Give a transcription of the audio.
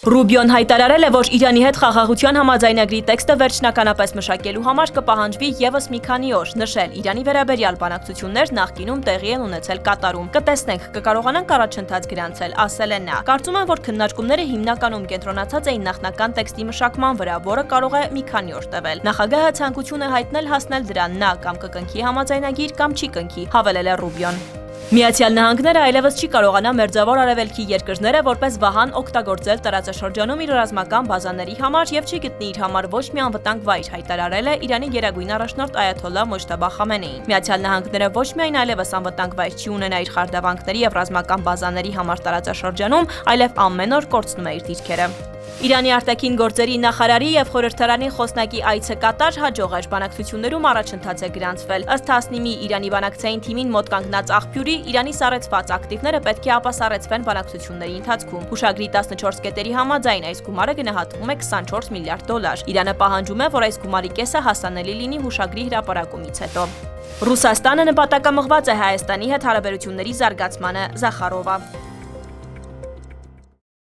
Ռուբիոն հայտարարել է, որ Իրանի հետ խաղաղության համաձայնագրի տեքստը վերջնականապես մշակելու համար կպահանջվի ևս մի քանի օր, նշել Իրանի վերաբերյալ բանակցություններ նախկինում տեղի են ունեցել Կատարում։ Կտեսնենք, կկարողանանք առաջընթաց գրանցել, ասել է նա։ Կարծում եմ, որ քննարկումները հիմնականում կենտրոնացած էին նախնական տեքստի մշակման վրա, որը կարող է մի քանի օր տևել։ Նախագահը ցանկություն է հայտնել հասնել դրան, նա կամ կկնքի համաձայնագիր, կամ չի կնքի, հավելել է Ռուբիոն։ Միացյալ Նահանգները այլևս չի կարողանա Մերձավոր Արևելքի երկրները որպես վահան օգտագործել տարածաշրջանում իր ռազմական բազաների համար եւ չի գտնի իր համար ոչ մի անվտանգ վայր, հայտարարել է Իրանի գերագույն առաջնորդ Այաթոլլահ Մոջթաբա Խամենեին։ Միացյալ Նահանգները ոչ միայն այլևս անվտանգ վայր չի ունենա իր խարդավանքների եւ ռազմական բազաների համար տարածաշրջանում, այլև ամեն օր կորցնում է իր դիրքերը։ Իրանի արտաքին գործերի նախարարի եւ խորհրդարանի խոսնակի այցը Կատար հաջող էր, բանակցություններում առաջընթաց է գրանցվել։ Ըստ Հասնիմի Իրանի բանակցային թիմին մոտ կանգնած աղբյուրի, Իրանի սառեցված ակտիվները պետք է ապասառեցվեն բանակցությունների ընթացքում։ Հուշագրի 14 կետերի համաձայն այս գումարը գնահատվում է 24 միլիարդ դոլար։ Իրանը պահանջում է, որ այս գումարի կեսը հասանելի լինի հուշագրի հրապարակումից հետո։ Ռուսաստանը նպատակամղված է Հայաստանի հետ հարաբերությունների զարգացմանը, Զախարովա։